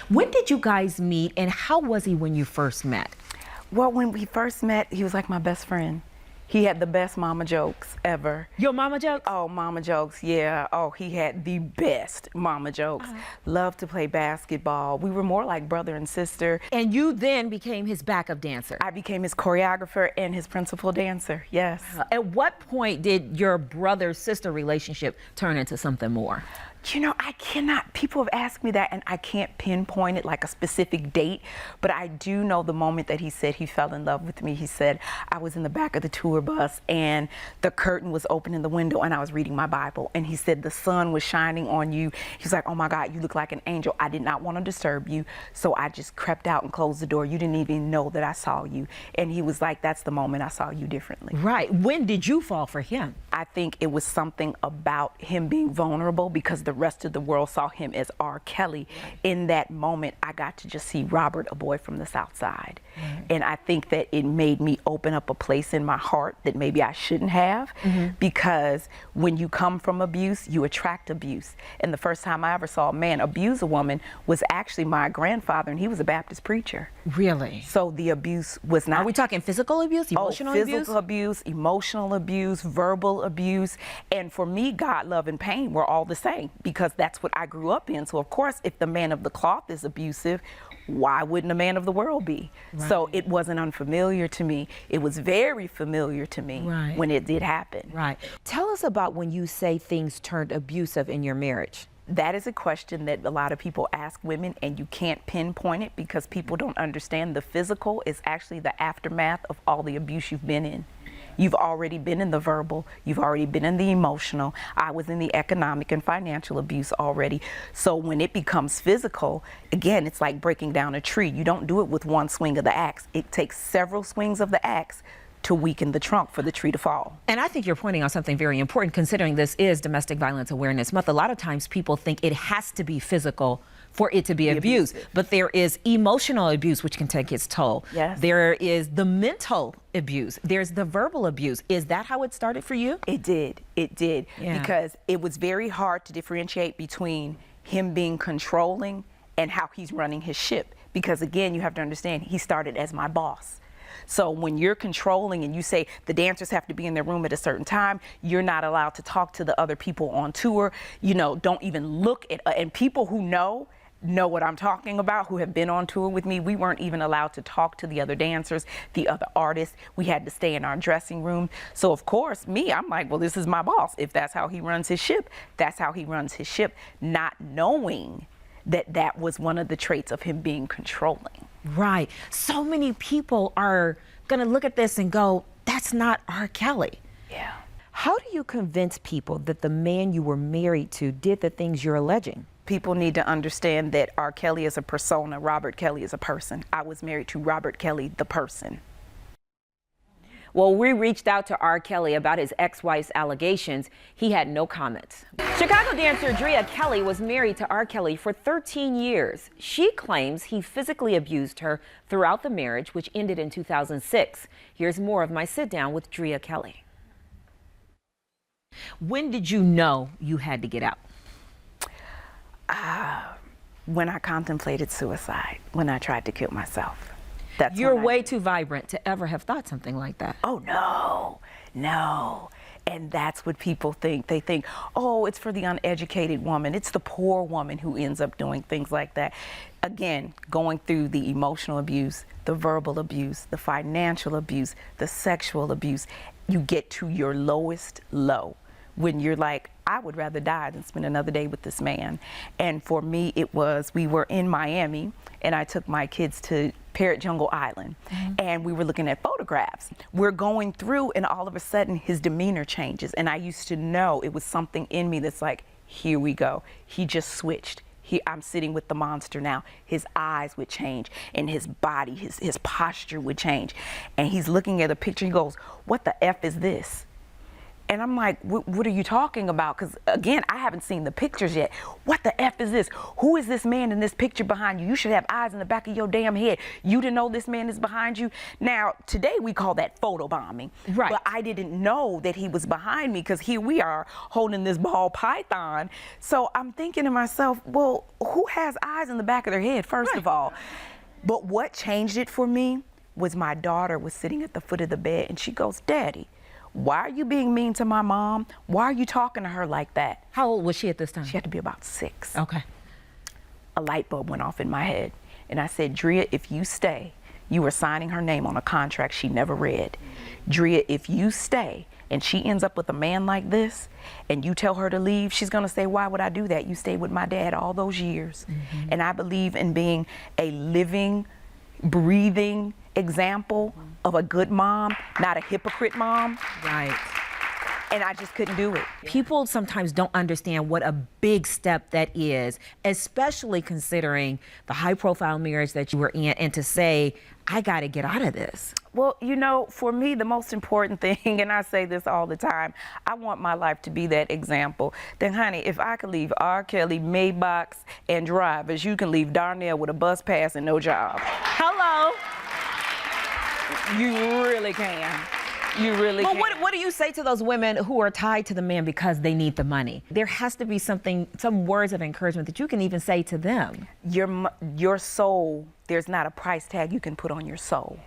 When did you guys meet, and how was he when you first met? Well, when we first met, he was like my best friend. He had the best mama jokes ever. Your mama jokes? Oh, mama jokes, yeah. Oh, he had the best mama jokes. Loved to play basketball. We were more like brother and sister. And you then became his backup dancer. I became his choreographer and his principal dancer, yes. At what point did your brother-sister relationship turn into something more? You know, I cannot, people have asked me that and I can't pinpoint it like a specific date, but I do know the moment that he said he fell in love with me. He said, I was in the back of the tour bus and the curtain was open in the window and I was reading my Bible. And he said, the sun was shining on you. He's like, oh my God, you look like an angel. I did not want to disturb you. So I just crept out and closed the door. You didn't even know that I saw you. And he was like, that's the moment I saw you differently. Right. When did you fall for him? I think it was something about him being vulnerable because the rest of the world saw him as R. Kelly. In that moment, I got to just see Robert, a boy from the South Side. And I think that it made me open up a place in my heart that maybe I shouldn't have, because when you come from abuse, you attract abuse. And the first time I ever saw a man abuse a woman was actually my grandfather, and he was a Baptist preacher. Really? So the abuse was not... Are we talking physical abuse, emotional abuse? Physical abuse, emotional abuse, verbal abuse. And for me, God, love, and pain were all the same because that's what I grew up in. So of course, if the man of the cloth is abusive, why wouldn't a man of the world be? Right. So it wasn't unfamiliar to me. It was very familiar to me when it did happen. Right. Tell us about when you say things turned abusive in your marriage. That is a question that a lot of people ask women, and you can't pinpoint it because people don't understand the physical is actually the aftermath of all the abuse you've been in. You've already been in the verbal, you've already been in the emotional. I was in the economic and financial abuse already. So when it becomes physical, again, it's like breaking down a tree. You don't do it with one swing of the axe. It takes several swings of the axe to weaken the trunk for the tree to fall. And I think you're pointing out something very important, considering this is Domestic Violence Awareness Month. A lot of times people think it has to be physical for it to be abuse, but there is emotional abuse, which can take its toll. Yes. There is the mental abuse. There's the verbal abuse. Is that how it started for you? It did. It did. Yeah. Because it was very hard to differentiate between him being controlling and how he's running his ship. Because again, you have to understand, he started as my boss. So when you're controlling and you say the dancers have to be in their room at a certain time, you're not allowed to talk to the other people on tour, you know, don't even look at, and people who know what I'm talking about, who have been on tour with me, we weren't even allowed to talk to the other dancers, the other artists. We had to stay in our dressing room. So of course, I'm like, well, this is my boss. If that's how he runs his ship, that's how he runs his ship, not knowing that that was one of the traits of him being controlling. Right. So many people are going to look at this and go, that's not R. Kelly. Yeah. How do you convince people that the man you were married to did the things you're alleging? People need to understand that R. Kelly is a persona, Robert Kelly is a person. I was married to Robert Kelly, the person. Well, we reached out to R. Kelly about his ex-wife's allegations. He had no comments. Chicago dancer Drea Kelly was married to R. Kelly for 13 years. She claims he physically abused her throughout the marriage, which ended in 2006. Here's more of my sit-down with Drea Kelly. When did you know you had to get out? When I contemplated suicide, when I tried to kill myself. You're way too vibrant to ever have thought something like that. Oh, no, no. And that's what people think. They think, oh, it's for the uneducated woman. It's the poor woman who ends up doing things like that. Again, going through the emotional abuse, the verbal abuse, the financial abuse, the sexual abuse, you get to your lowest low when you're like, I would rather die than spend another day with this man. And for me, it was, we were in Miami and I took my kids to Parrot Jungle Island and we were looking at photographs. We're going through and all of a sudden his demeanor changes. And I used to know it was something in me that's like, here we go. He just switched. I'm sitting with the monster now. His eyes would change and his body, his posture would change. And he's looking at a picture and he goes, what the F is this? And I'm like, what are you talking about? Because again, I haven't seen the pictures yet. What the F is this? Who is this man in this picture behind you? You should have eyes in the back of your damn head. You didn't know this man is behind you. Now, today we call that photo bombing. Right. But I didn't know that he was behind me, because here we are holding this ball python. So I'm thinking to myself, well, who has eyes in the back of their head, first of all? But what changed it for me was my daughter was sitting at the foot of the bed, and she goes, Daddy, why are you being mean to my mom? Why are you talking to her like that? How old was she at this time? She had to be about 6. Okay. A light bulb went off in my head. And I said, Drea, if you stay, you are signing her name on a contract she never read. Drea, if you stay and she ends up with a man like this and you tell her to leave, she's going to say, why would I do that? You stayed with my dad all those years. And I believe in being a living, breathing example of a good mom, not a hypocrite mom. Right. And I just couldn't do it. People sometimes don't understand what a big step that is, especially considering the high-profile marriage that you were in, and to say, I got to get out of this. Well, you know, for me, the most important thing, and I say this all the time, I want my life to be that example. Then, honey, if I could leave R. Kelly, Maybach, and drivers, you can leave Darnell with a bus pass and no job. Hello. You really can. You really Well, can. what do you say to those women who are tied to the man because they need the money? There has to be some words of encouragement that you can even say to them. Your soul, there's not a price tag you can put on your soul.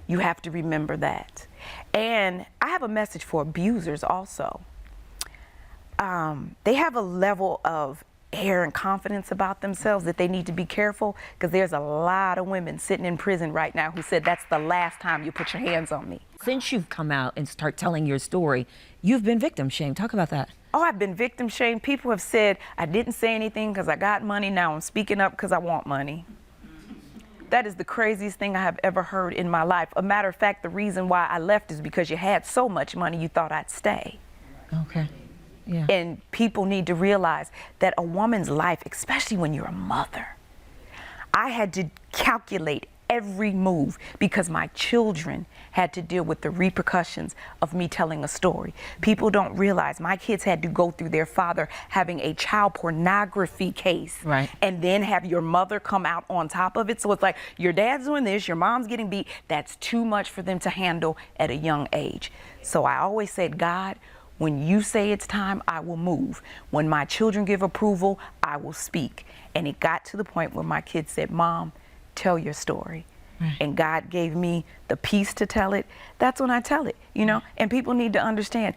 You have to remember that. And I have a message for abusers also. They have a level of air and confidence about themselves that they need to be careful, because there's a lot of women sitting in prison right now who said that's the last time you put your hands on me. Since you've come out and start telling your story, you've been victim shamed. Talk about that. Oh, I've been victim shamed. People have said I didn't say anything because I got money. Now I'm speaking up because I want money. That is the craziest thing I have ever heard in my life. A matter of fact, the reason why I left is because you had so much money you thought I'd stay. Okay. Yeah. And people need to realize that a woman's life, especially when you're a mother, I had to calculate every move because my children had to deal with the repercussions of me telling a story. People don't realize my kids had to go through their father having a child pornography case, right, and then have your mother come out on top of it. So it's like, your dad's doing this, your mom's getting beat. That's too much for them to handle at a young age. So I always said, God, when you say it's time, I will move. When my children give approval, I will speak. And it got to the point where my kids said, Mom, tell your story. Right. And God gave me the peace to tell it. That's when I tell it, you know? And people need to understand,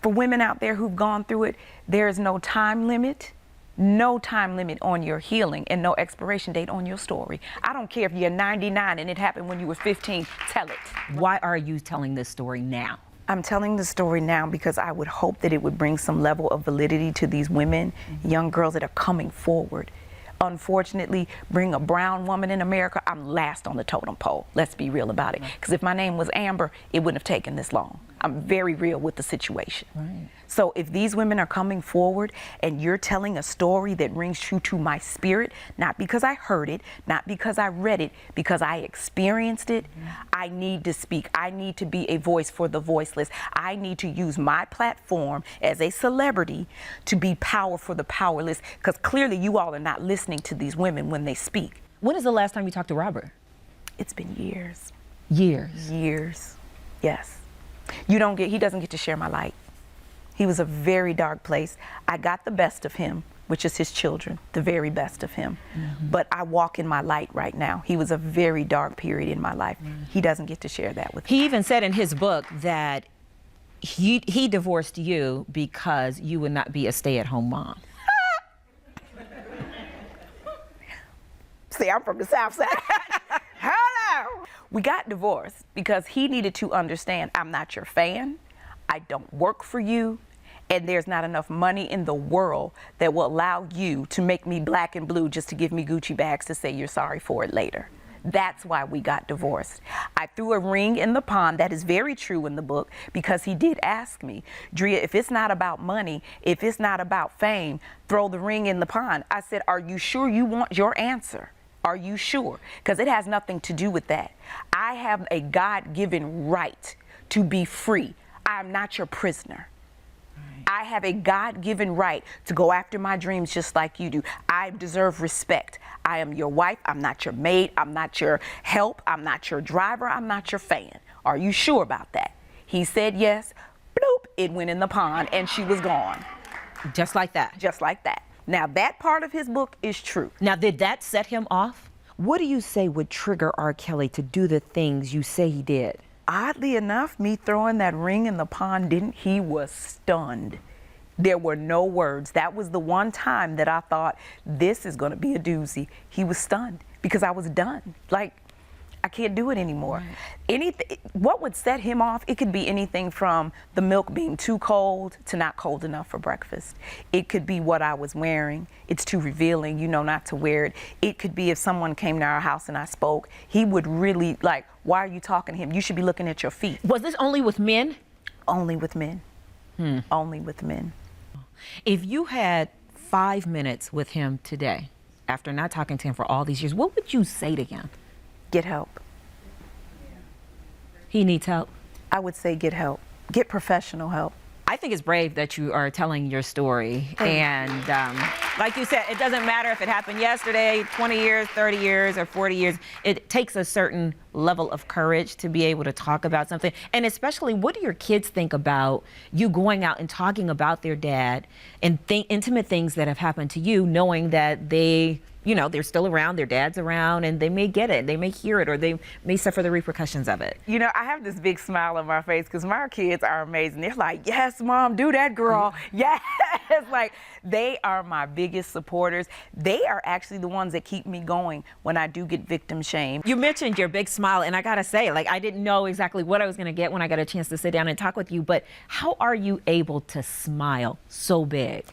for women out there who've gone through it, there is no time limit on your healing, and no expiration date on your story. I don't care if you're 99 and it happened when you were 15, tell it. Why are you telling this story now? I'm telling the story now because I would hope that it would bring some level of validity to these women, young girls that are coming forward. Unfortunately, bring a brown woman in America, I'm last on the totem pole. Let's be real about it. Because if my name was Amber, it wouldn't have taken this long. I'm very real with the situation. Right. So if these women are coming forward and you're telling a story that rings true to my spirit, not because I heard it, not because I read it, because I experienced it, I need to speak. I need to be a voice for the voiceless. I need to use my platform as a celebrity to be power for the powerless, because clearly you all are not listening to these women when they speak. When is the last time you talked to Robert? It's been years. Years? Years, yes. He doesn't get to share my light. He was a very dark place. I got the best of him, which is his children, the very best of him. But I walk in my light right now. He was a very dark period in my life. He doesn't get to share that with me. He even said in his book that he divorced you because you would not be a stay-at-home mom. See, I'm from the South Side. Hello. We got divorced because he needed to understand I'm not your fan. I don't work for you. And there's not enough money in the world that will allow you to make me black and blue just to give me Gucci bags to say you're sorry for it later. That's why we got divorced. I threw a ring in the pond. That is very true in the book, because he did ask me, Drea, if it's not about money, if it's not about fame, throw the ring in the pond. I said, are you sure you want your answer? Are you sure? Because it has nothing to do with that. I have a God-given right to be free. I'm not your prisoner. I have a God-given right to go after my dreams just like you do. I deserve respect. I am your wife. I'm not your maid. I'm not your help. I'm not your driver. I'm not your fan. Are you sure about that? He said yes. Bloop, it went in the pond and she was gone. Just like that. Just like that. Now that part of his book is true. Now, did that set him off? What do you say would trigger R. Kelly to do the things you say he did? Oddly enough, me throwing that ring in the pond didn't. He was stunned. There were no words. That was the one time that I thought, this is going to be a doozy. He was stunned because I was done. Like, I can't do it anymore. Right. Anything, what would set him off? It could be anything from the milk being too cold to not cold enough for breakfast. It could be what I was wearing. It's too revealing, you know, not to wear it. It could be if someone came to our house and I spoke, he would really like, why are you talking to him? You should be looking at your feet. Was this only with men? Only with men. Only with men. If you had 5 minutes with him today, after not talking to him for all these years, what would you say to him? Get help. He needs help? I would say get help. Get professional help. I think it's brave that you are telling your story. And like you said, it doesn't matter if it happened yesterday, 20 years, 30 years, or 40 years. It takes a certain level of courage to be able to talk about something. And especially, what do your kids think about you going out and talking about their dad and intimate things that have happened to you, knowing that they, you know, they're still around, their dad's around, and they may get it, they may hear it, or they may suffer the repercussions of it? You know, I have this big smile on my face because my kids are amazing. They're like, yes, Mom, do that, girl. Yes. Like, they are my biggest supporters. They are actually the ones that keep me going when I do get victim shamed. You mentioned your big smile, and I gotta say, like, I didn't know exactly what I was gonna get when I got a chance to sit down and talk with you, but how are you able to smile so big?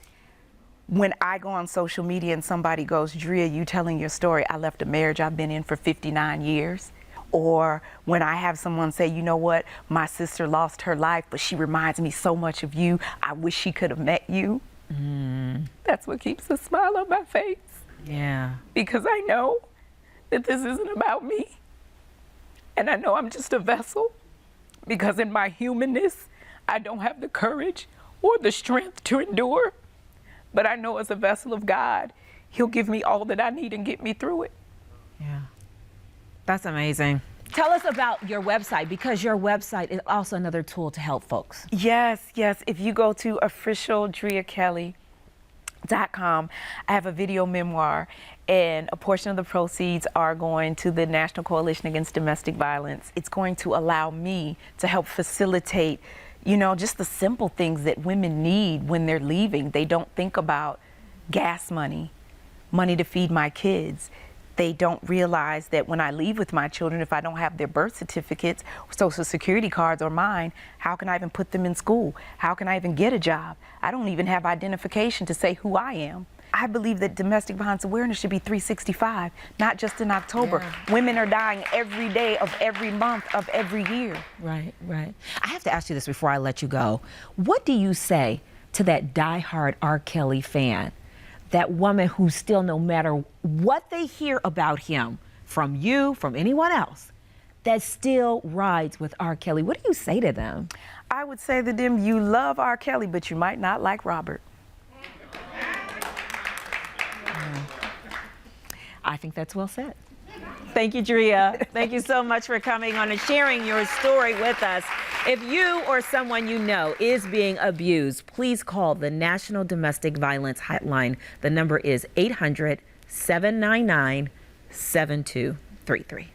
When I go on social media and somebody goes, Drea, you telling your story, I left a marriage I've been in for 59 years. Or when I have someone say, you know what, my sister lost her life, but she reminds me so much of you. I wish she could have met you. That's what keeps a smile on my face. Yeah. Because I know that this isn't about me. And I know I'm just a vessel. Because in my humanness, I don't have the courage or the strength to endure. But I know as a vessel of God, He'll give me all that I need and get me through it. Yeah. That's amazing. Tell us about your website, because your website is also another tool to help folks. Yes, yes. If you go to officialdreakelly.com, I have a video memoir, and a portion of the proceeds are going to the National Coalition Against Domestic Violence. It's going to allow me to help facilitate, you know, just the simple things that women need when they're leaving. They don't think about gas money, money to feed my kids. They don't realize that when I leave with my children, if I don't have their birth certificates, social security cards, or mine, how can I even put them in school? How can I even get a job? I don't even have identification to say who I am. I believe that domestic violence awareness should be 365, not just in October. Yeah. Women are dying every day of every month of every year. Right, right. I have to ask you this before I let you go. What do you say to that diehard R. Kelly fan? That woman who still, no matter what they hear about him, from you, from anyone else, that still rides with R. Kelly. What do you say to them? I would say to them, you love R. Kelly, but you might not like Robert. I think that's well said. Thank you, Drea. Thank you so much for coming on and sharing your story with us. If you or someone you know is being abused, please call the National Domestic Violence Hotline. The number is 800-799-7233.